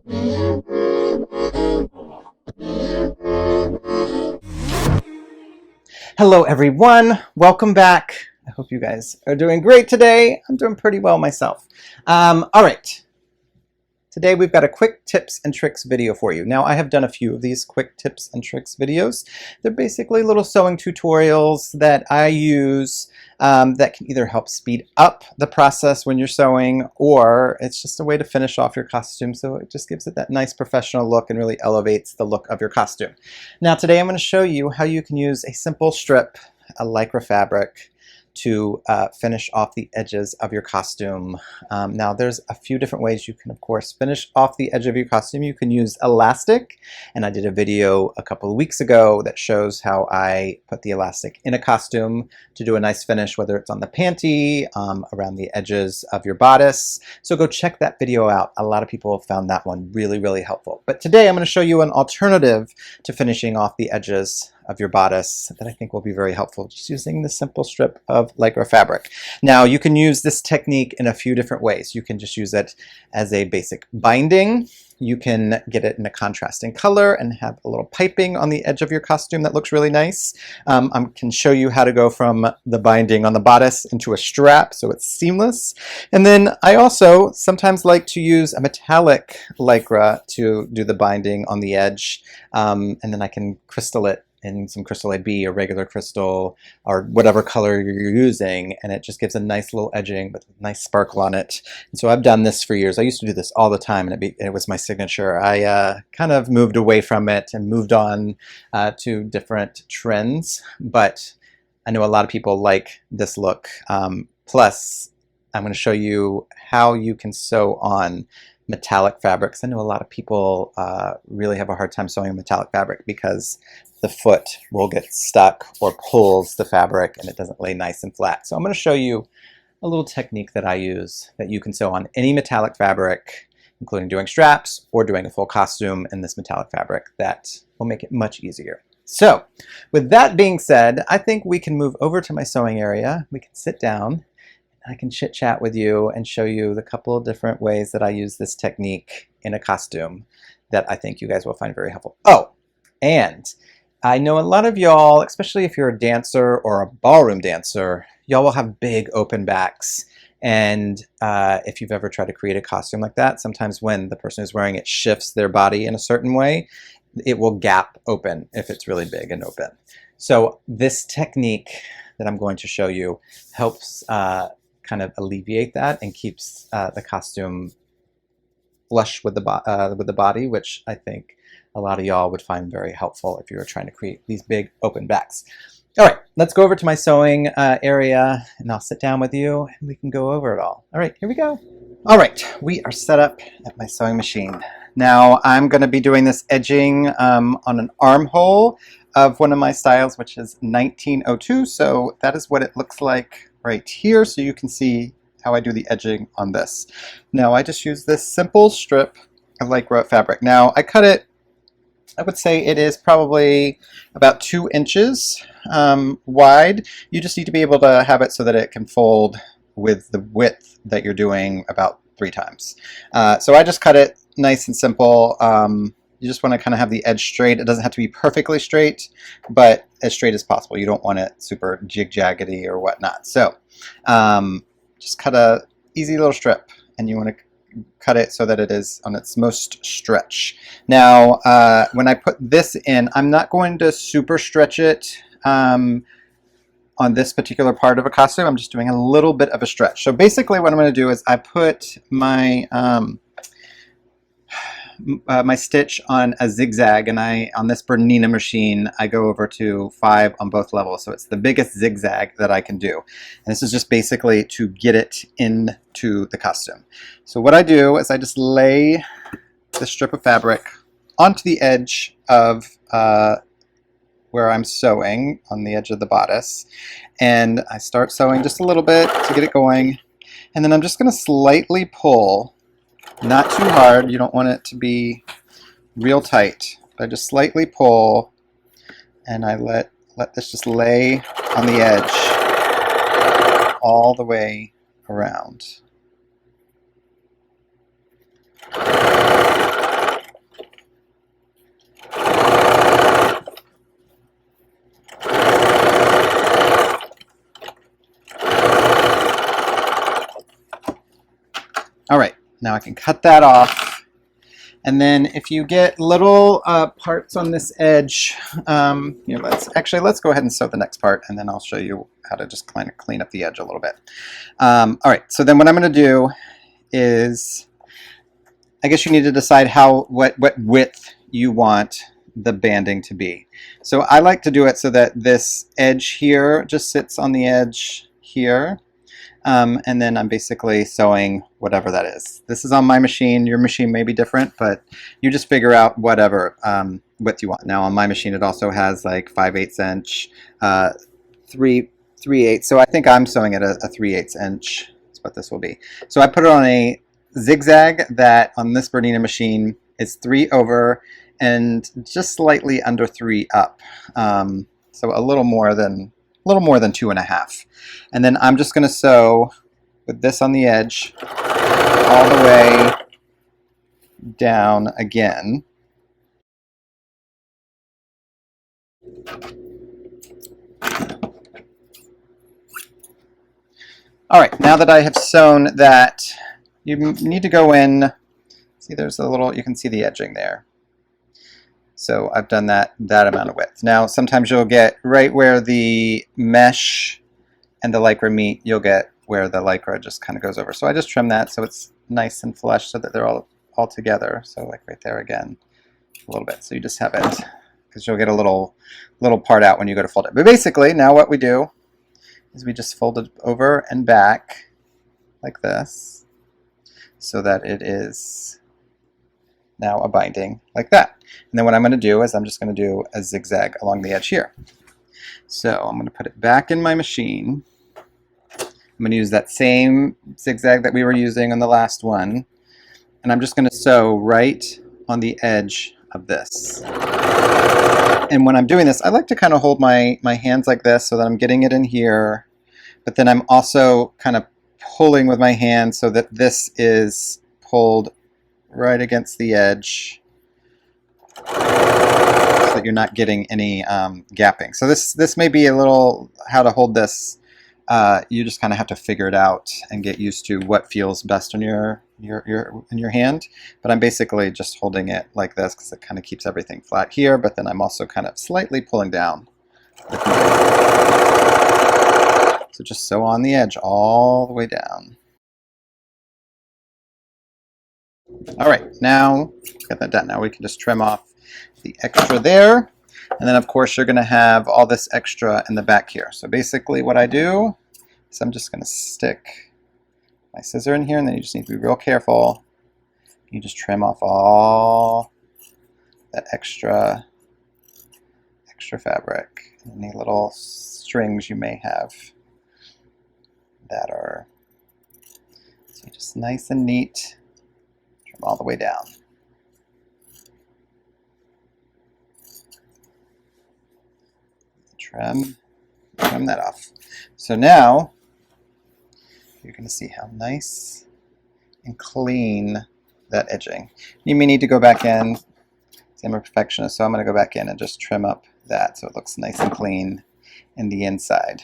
Hello everyone, welcome back. I hope you guys are doing great today. I'm doing pretty well myself. All right, today we've got a quick tips and tricks video for you. Now I have done a few of these quick tips and tricks videos. They're basically little sewing tutorials that I use that can either help speed up the process when you're sewing, or it's just a way to finish off your costume, so it just gives it that nice professional look and really elevates the look of your costume. Now today I'm going to show you how you can use a simple strip, a Lycra fabric, to finish off the edges of your costume. Now there's a few different ways you can of course finish off the edge of your costume. You can use elastic, and I did a video a couple of weeks ago that shows how I put the elastic in a costume to do a nice finish, whether it's on the panty, around the edges of your bodice. So go check that video out. A lot of people have found that one really helpful. But today I'm going to show you an alternative to finishing off the edges of your bodice that I think will be very helpful, just using this simple strip of Lycra fabric. Now you can use this technique in a few different ways. You can just use it as a basic binding. You can get it in a contrasting color and have a little piping on the edge of your costume that looks really nice. I can show you how to go from the binding on the bodice into a strap so it's seamless. And then I also sometimes like to use a metallic Lycra to do the binding on the edge, and then I can crystal it in some crystal AB or regular crystal or whatever color you're using, and it just gives a nice little edging with a nice sparkle on it. And so I've done this for years. I used to do this all the time, and it was my signature. I kind of moved away from it and moved on to different trends, but I know a lot of people like this look. Plus, I'm going to show you how you can sew on metallic fabrics. I know a lot of people really have a hard time sewing metallic fabric because the foot will get stuck or pulls the fabric and it doesn't lay nice and flat. So I'm going to show you a little technique that I use that you can sew on any metallic fabric, including doing straps or doing a full costume in this metallic fabric, that will make it much easier. So with that being said, I think we can move over to my sewing area. We can sit down. I can chit chat with you and show you the couple of different ways that I use this technique in a costume that I think you guys will find very helpful. Oh, and I know a lot of y'all, especially if you're a dancer or a ballroom dancer, y'all will have big open backs. And if you've ever tried to create a costume like that, sometimes when the person who's wearing it shifts their body in a certain way, it will gap open if it's really big and open. So this technique that I'm going to show you helps kind of alleviate that and keeps the costume flush with the body, which I think a lot of y'all would find very helpful if you were trying to create these big open backs. All right, let's go over to my sewing area, and I'll sit down with you and we can go over it all. All right, here we go. All right, we are set up at my sewing machine. Now I'm going to be doing this edging on an armhole of one of my styles, which is 1902. So that is what it looks like right here. So you can see how I do the edging on this. Now I just use this simple strip of Lycra fabric. Now I cut it, I would say it is probably about 2 inches wide. You just need to be able to have it so that it can fold with the width that you're doing about 3 times. So I just cut it nice and simple. You just want to kind of have the edge straight. It doesn't have to be perfectly straight, but as straight as possible. You don't want it super jig-jaggedy or whatnot. So just cut a easy little strip, and you want to cut it so that it is on its most stretch. Now when I put this in, I'm not going to super stretch it on this particular part of a costume. I'm just doing a little bit of a stretch. So basically what I'm going to do is I put my my stitch on a zigzag, and on this Bernina machine I go over to 5 on both levels, so it's the biggest zigzag that I can do, and this is just basically to get it into the costume. So what I do is I just lay the strip of fabric onto the edge of where I'm sewing, on the edge of the bodice, and I start sewing just a little bit to get it going, and then I'm just going to slightly pull. Not too hard, you don't want it to be real tight. I just slightly pull, and I let this just lay on the edge all the way around. now I can cut that off. And then if you get little parts on this edge, let's go ahead and sew the next part, and then I'll show you how to just kind of clean up the edge a little bit. All right, so then what I'm going to do is, I guess you need to decide what width you want the banding to be. So I like to do it so that this edge here just sits on the edge here. And then I'm basically sewing whatever that is. This is on my machine. Your machine may be different, but you just figure out whatever width you want. Now on my machine, it also has like 5/8 inch, 3/8. So I think I'm sewing at a 3/8 inch. That's what this will be. So I put it on a zigzag that on this Bernina machine is 3 over and just slightly under 3 up. So a little more than 2.5. And then I'm just going to sew with this on the edge all the way down again. All right, now that I have sewn that, you need to go in, see there's a little, you can see the edging there. So I've done that amount of width. Now sometimes you'll get right where the mesh and the Lycra meet, you'll get where the Lycra just kind of goes over. So I just trim that so it's nice and flush so that they're all together. So like right there again, a little bit. So you just have it, because you'll get a little part out when you go to fold it. But basically now what we do is we just fold it over and back like this so that it is now a binding like that. And then what I'm going to do is I'm just going to do a zigzag along the edge here. So I'm going to put it back in my machine. I'm going to use that same zigzag that we were using on the last one, and I'm just going to sew right on the edge of this. And when I'm doing this, I like to kind of hold my hands like this so that I'm getting it in here, but then I'm also kind of pulling with my hand so that this is pulled right against the edge so that you're not getting any gapping. So this may be a little how to hold this. You just kind of have to figure it out and get used to what feels best in your hand. But I'm basically just holding it like this because it kind of keeps everything flat here, but then I'm also kind of slightly pulling down. So just sew on the edge all the way down. All right, now got that done. Now we can just trim off the extra there. And then of course you're going to have all this extra in the back here. So basically what I do is I'm just going to stick my scissor in here, and then you just need to be real careful. You just trim off all that extra fabric, any little strings you may have that are, so just nice and neat. Trim all the way down. Trim that off. So now you're going to see how nice and clean that edging. You may need to go back in. See, I'm a perfectionist, so I'm going to go back in and just trim up that so it looks nice and clean in the inside.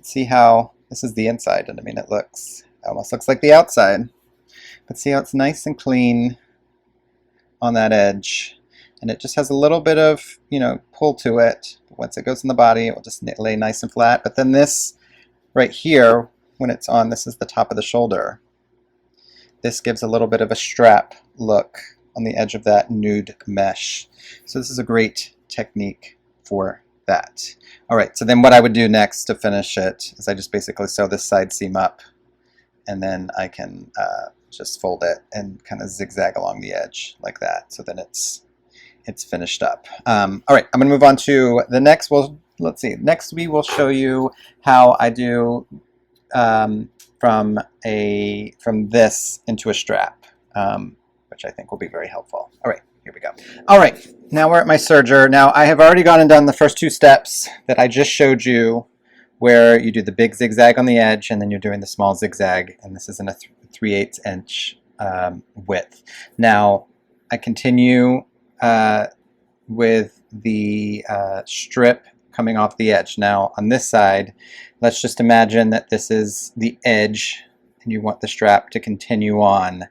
See how this is the inside, and I mean it almost looks like the outside. But see how it's nice and clean on that edge, and it just has a little bit of, pull to it. Once it goes in the body, it will just lay nice and flat. But then this right here, when it's on, this is the top of the shoulder. This gives a little bit of a strap look on the edge of that nude mesh. So this is a great technique for that. All right, so then what I would do next to finish it is I just basically sew this side seam up, and then I can just fold it and kind of zigzag along the edge like that, so then it's finished up. All right, I'm going to move on to the next. Well, let's see. Next, we will show you how I do from this into a strap, which I think will be very helpful. All right, here we go. All right, now we're at my serger. Now I have already gone and done the first 2 steps that I just showed you, where you do the big zigzag on the edge and then you're doing the small zigzag, and this is in a 3/8 inch width. Now I continue with the strip coming off the edge. Now on this side, let's just imagine that this is the edge and you want the strap to continue on.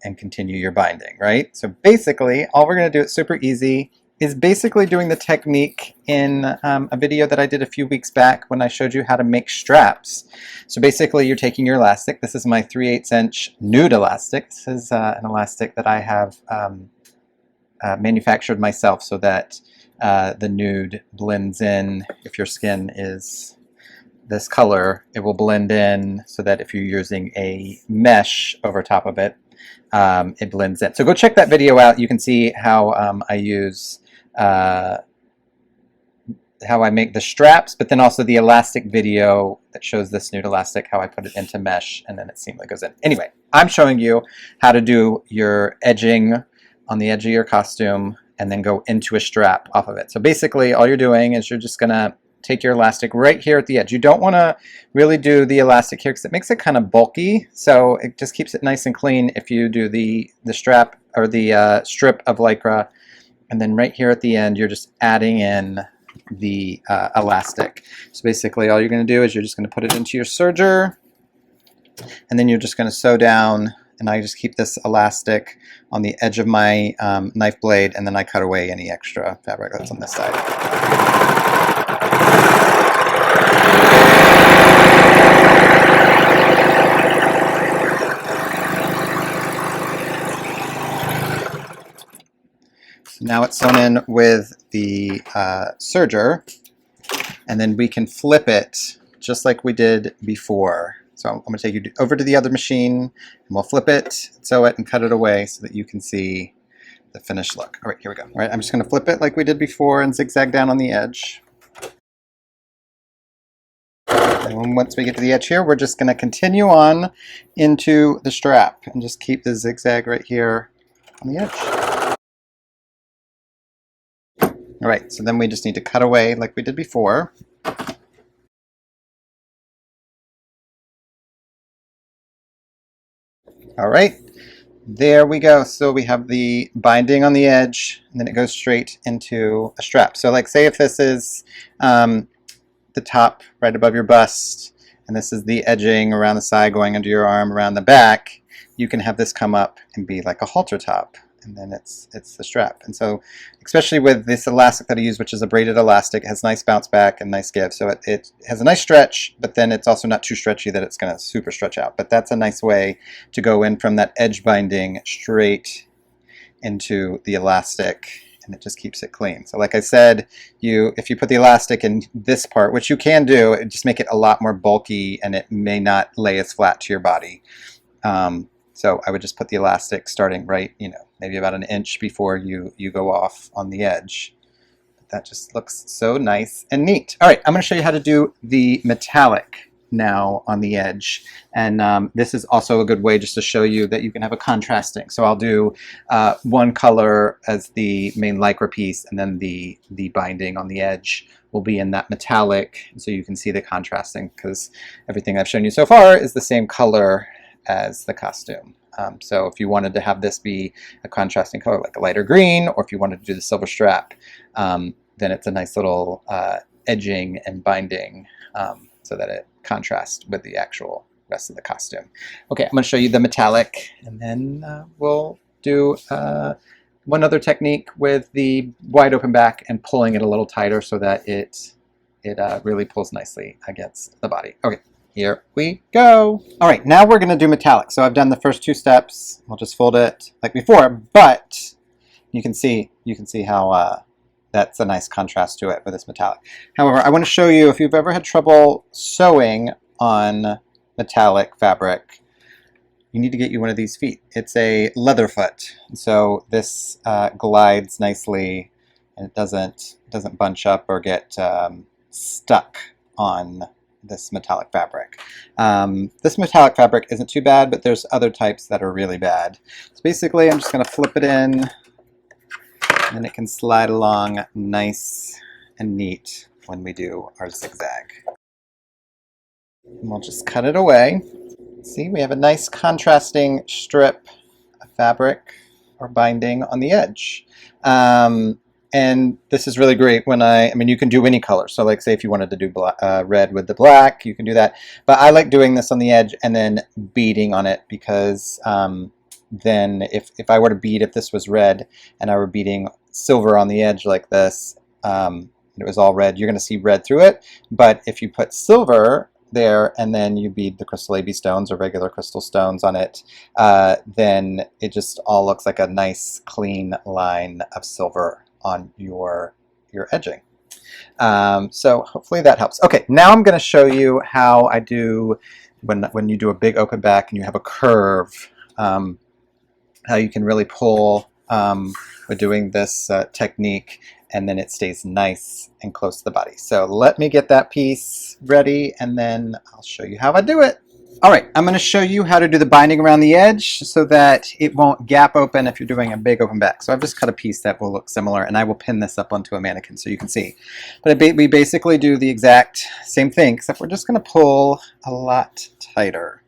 and continue your binding, right? So basically, all we're going to do, it's super easy, is basically doing the technique in a video that I did a few weeks back when I showed you how to make straps. So basically, you're taking your elastic. This is my 3/8 inch nude elastic. This is an elastic that I have manufactured myself so that the nude blends in. If your skin is this color, it will blend in so that if you're using a mesh over top of it, it blends in. So go check that video out. You can see how I use, how I make the straps, but then also the elastic video that shows this nude elastic, how I put it into mesh, and then it seamlessly goes in. Anyway, I'm showing you how to do your edging on the edge of your costume and then go into a strap off of it. So basically, all you're doing is you're just gonna take your elastic right here at the edge. You don't want to really do the elastic here because it makes it kind of bulky, so it just keeps it nice and clean if you do the strap or the strip of Lycra, and then right here at the end you're just adding in the elastic. So basically all you're going to do is you're just going to put it into your serger, and then you're just going to sew down, and I just keep this elastic on the edge of my knife blade, and then I cut away any extra fabric that's on this side. Now it's sewn in with the serger, and then we can flip it just like we did before. So I'm going to take you over to the other machine, and we'll flip it, sew it, and cut it away so that you can see the finished look. All right, here we go. All right, I'm just going to flip it like we did before and zigzag down on the edge. And once we get to the edge here, we're just going to continue on into the strap and just keep the zigzag right here on the edge. All right, so then we just need to cut away like we did before. All right, there we go. So we have the binding on the edge, and then it goes straight into a strap. So like say if this is the top right above your bust, and this is the edging around the side going under your arm around the back, you can have this come up and be like a halter top, and then it's the strap. And so especially with this elastic that I use, which is a braided elastic, it has nice bounce back and nice give. So it has a nice stretch, but then it's also not too stretchy that it's going to super stretch out. But that's a nice way to go in from that edge binding straight into the elastic, and it just keeps it clean. So like I said, if you put the elastic in this part, which you can do, it just make it a lot more bulky and it may not lay as flat to your body. So I would just put the elastic starting right, maybe about an inch before you go off on the edge. That just looks so nice and neat. All right, I'm going to show you how to do the metallic now on the edge. And this is also a good way just to show you that you can have a contrasting. So I'll do one color as the main Lycra piece, and then the binding on the edge will be in that metallic, so you can see the contrasting, because everything I've shown you so far is the same color as the costume. So if you wanted to have this be a contrasting color like a lighter green, or if you wanted to do the silver strap, then it's a nice little edging and binding so that it contrasts with the actual rest of the costume. Okay, I'm going to show you the metallic, and then we'll do one other technique with the wide open back and pulling it a little tighter so that it really pulls nicely against the body. Okay. Here we go. All right, now we're going to do metallic. So I've done the first two steps. We'll just fold it like before, but you can see how that's a nice contrast to it with this metallic. However, I want to show you, if you've ever had trouble sewing on metallic fabric, you need to get you one of these feet. It's a leather foot. So this glides nicely, and it doesn't bunch up or get stuck on this metallic fabric. This metallic fabric isn't too bad, but there's other types that are really bad. So basically I'm just going to flip it in, and it can slide along nice and neat when we do our zigzag. And we'll just cut it away. See, we have a nice contrasting strip of fabric or binding on the edge. And this is really great when I mean, you can do any color. So like say if you wanted to do red with the black, you can do that. But I like doing this on the edge and then beading on it, because then if I were to bead, if this was red and I were beading silver on the edge like this, it was all red, you're going to see red through it. But if you put silver there and then you bead the crystal AB stones or regular crystal stones on it, then it just all looks like a nice clean line of silver on your edging. So hopefully that helps. Okay, now I'm going to show you how I do when you do a big open back and you have a curve, how you can really pull with doing this technique, and then it stays nice and close to the body. So let me get that piece ready and then I'll show you how I do it. All right, I'm going to show you how to do the binding around the edge so that it won't gap open if you're doing a big open back. So I've just cut a piece that will look similar, and I will pin this up onto a mannequin so you can see. But we basically do the exact same thing, except we're just going to pull a lot tighter.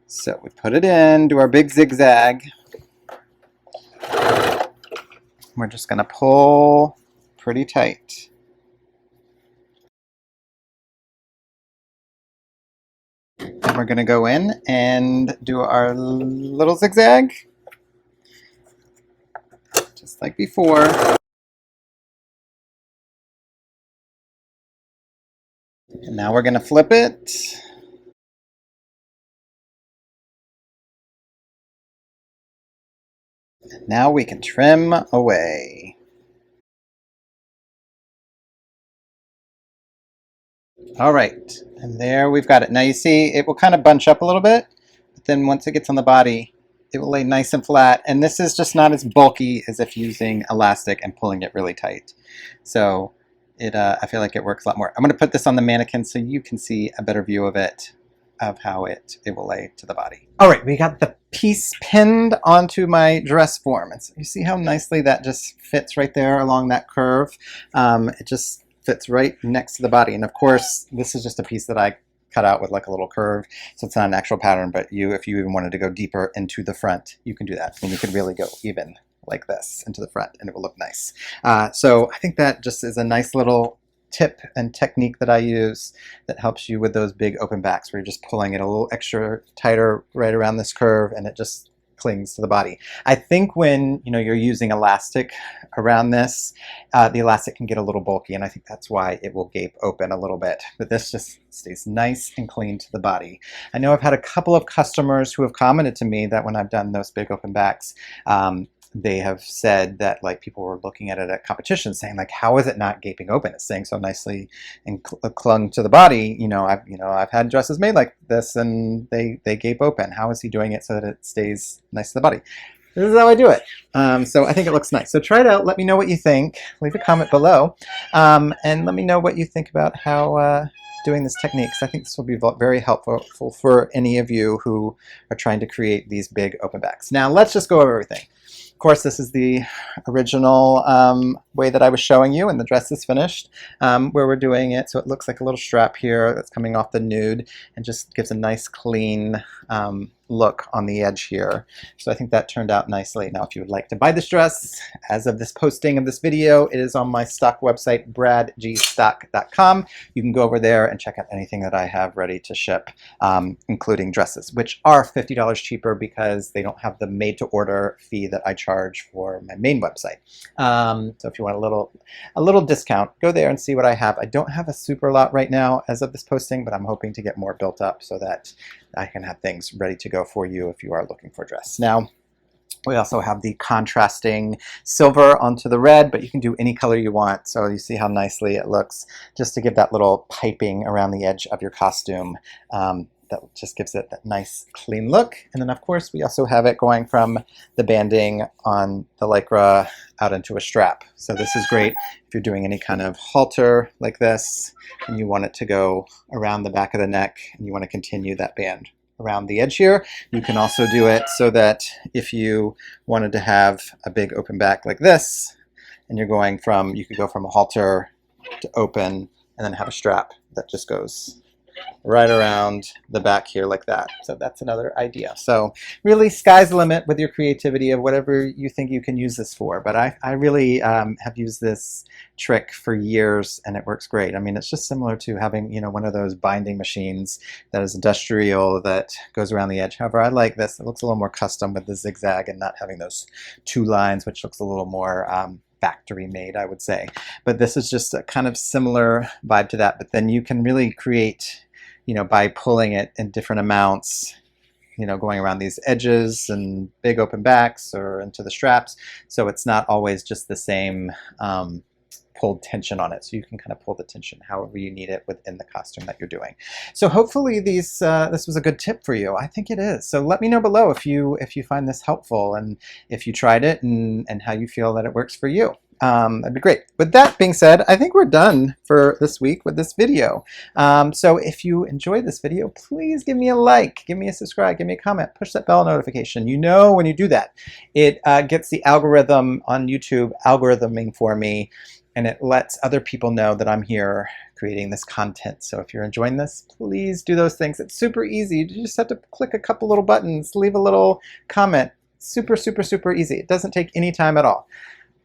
So we put it in, do our big zigzag. We're just going to pull pretty tight. And we're going to go in and do our little zigzag, just like before. And now we're going to flip it. And now we can trim away. All right, and there we've got it. Now you see it will kind of bunch up a little bit, but then once it gets on the body, it will lay nice and flat. And this is just not as bulky as if using elastic and pulling it really tight. So I feel like it works a lot more. I'm going to put this on the mannequin so you can see a better view of it, of how it will lay to the body. All right, we got the piece pinned onto my dress form. And so you see how nicely that just fits right there along that curve. It just fits right next to the body. And of course, this is just a piece that I cut out with like a little curve, so it's not an actual pattern, but if you even wanted to go deeper into the front, you can do that. And you can really go even like this into the front and it will look nice. So I think that just is a nice little tip and technique that I use that helps you with those big open backs where you're just pulling it a little extra tighter right around this curve and it just clings to the body. I think when you're using elastic around this, the elastic can get a little bulky, and I think that's why it will gape open a little bit. But this just stays nice and clean to the body. I know I've had a couple of customers who have commented to me that when I've done those big open backs, they have said that like people were looking at it at competitions saying like, how is it not gaping open? It's staying so nicely and clung to the body. I've had dresses made like this and they gape open. How is he doing it so that it stays nice to the body? This is how I do it. So I think it looks nice. So try it out. Let me know what you think. Leave a comment below. And let me know what you think about how doing this technique. So I think this will be very helpful for any of you who are trying to create these big open backs. Now let's just go over everything. Of course, this is the original way that I was showing you, and the dress is finished, where we're doing it. So it looks like a little strap here that's coming off the nude and just gives a nice clean look on the edge here. So I think that turned out nicely. Now, if you would like to buy this dress, as of this posting of this video, it is on my stock website, bradgstock.com. You can go over there and check out anything that I have ready to ship, including dresses, which are $50 cheaper because they don't have the made-to-order fee that I charge for my main website. So if you want a little discount, go there and see what I have. I don't have a super lot right now as of this posting, but I'm hoping to get more built up so that I can have things ready to go for you if you are looking for a dress. Now, we also have the contrasting silver onto the red, but you can do any color you want. So you see how nicely it looks, just to give that little piping around the edge of your costume. That just gives it that nice clean look. And then of course we also have it going from the banding on the Lycra out into a strap. So this is great if you're doing any kind of halter like this and you want it to go around the back of the neck and you want to continue that band around the edge here. You can also do it so that if you wanted to have a big open back like this and you're you could go from a halter to open and then have a strap that just goes right around the back here like that. So that's another idea. So really, sky's the limit with your creativity of whatever you think you can use this for. But I really have used this trick for years, and it works great. I mean, it's just similar to having, you know, one of those binding machines that is industrial that goes around the edge. However, I like this. It looks a little more custom with the zigzag and not having those two lines, which looks a little more factory made, I would say. But this is just a kind of similar vibe to that. But then you can really create, you know, by pulling it in different amounts, you know, going around these edges and big open backs or into the straps. So it's not always just the same pulled tension on it. So you can kind of pull the tension however you need it within the costume that you're doing. So hopefully this was a good tip for you. I think it is. So let me know below if you find this helpful and if you tried it and how you feel that it works for you. That'd be great. With that being said, I think we're done for this week with this video. So if you enjoyed this video, please give me a like, give me a subscribe, give me a comment, push that bell notification. You know, when you do that, it gets the algorithm on YouTube algorithming for me, and it lets other people know that I'm here creating this content. So if you're enjoying this, please do those things. It's super easy. You just have to click a couple little buttons, leave a little comment. Super, super, super easy. It doesn't take any time at all.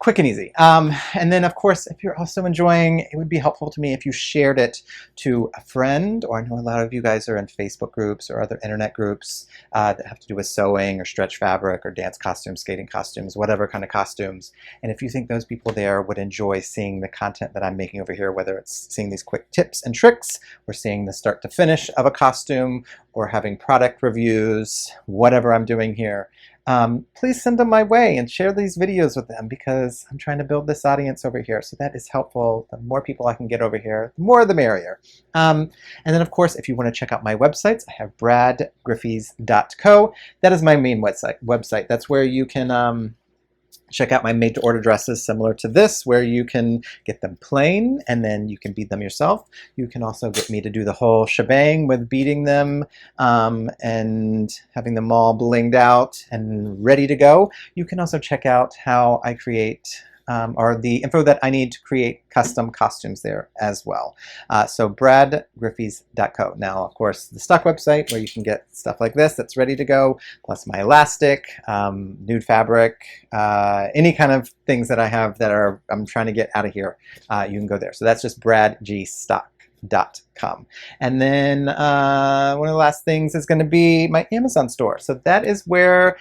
Quick and easy. And then, of course, if you're also enjoying, it would be helpful to me if you shared it to a friend, or I know a lot of you guys are in Facebook groups or other internet groups that have to do with sewing or stretch fabric or dance costumes, skating costumes, whatever kind of costumes. And if you think those people there would enjoy seeing the content that I'm making over here, whether it's seeing these quick tips and tricks, or seeing the start to finish of a costume, or having product reviews, whatever I'm doing here, please send them my way and share these videos with them, because I'm trying to build this audience over here. So that is helpful. The more people I can get over here, the more the merrier. And then, of course, if you want to check out my websites, I have bradgriffys.co. That is my main website. That's where you can check out my made-to-order dresses similar to this, where you can get them plain and then you can bead them yourself. You can also get me to do the whole shebang with beading them and having them all blinged out and ready to go. You can also check out how I create or the info that I need to create custom costumes there as well. So bradgriffys.co. Now, of course, the stock website where you can get stuff like this that's ready to go, plus my elastic, nude fabric, any kind of things that I have that I'm trying to get out of here, you can go there. So that's just bradgstock.com. And then one of the last things is going to be my Amazon store. So that is where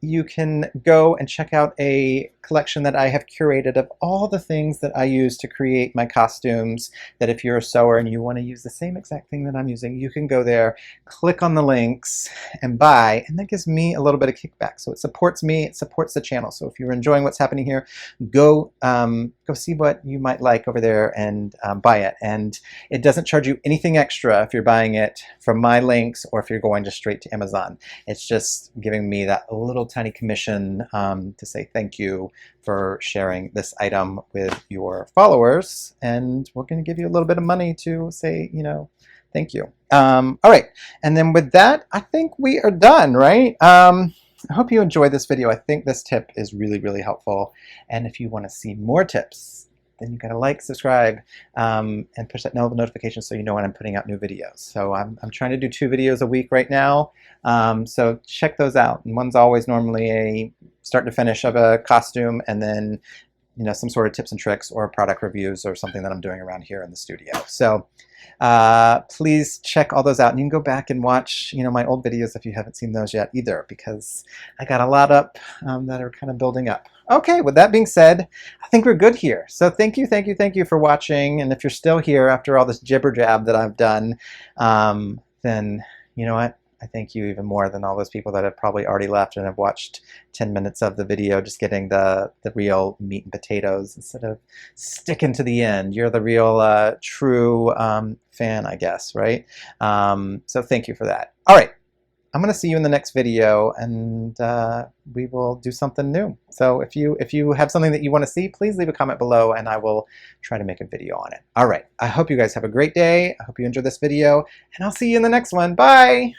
you can go and check out a collection that I have curated of all the things that I use to create my costumes, that if you're a sewer and you want to use the same exact thing that I'm using, you can go there, click on the links, and buy, and that gives me a little bit of kickback. So it supports me, it supports the channel. So if you're enjoying what's happening here, go see what you might like over there and buy it. And it doesn't charge you anything extra if you're buying it from my links or if you're going just straight to Amazon. It's just giving me that little tiny commission to say thank you for sharing this item with your followers, and we're going to give you a little bit of money to say, you know, thank you. All right, and then with that, I think we are done, right? I hope you enjoyed this video. I think this tip is really, really helpful, and if you want to see more tips, then you gotta like, subscribe, and push that notification so you know when I'm putting out new videos. So I'm trying to do 2 videos a week right now, so check those out. And one's always normally a start to finish of a costume, and then, you know, some sort of tips and tricks or product reviews or something that I'm doing around here in the studio. So please check all those out, and you can go back and watch, you know, my old videos if you haven't seen those yet either, because I got a lot up that are kind of building up. Okay, with that being said, I think we're good here. So thank you for watching, and if you're still here after all this jibber jab that I've done, then you know what? I thank you even more than all those people that have probably already left and have watched 10 minutes of the video just getting the real meat and potatoes instead of sticking to the end. You're the real true fan, I guess, right? So thank you for that. All right, I'm going to see you in the next video, and we will do something new. So if you have something that you want to see, please leave a comment below, and I will try to make a video on it. All right, I hope you guys have a great day. I hope you enjoyed this video, and I'll see you in the next one. Bye!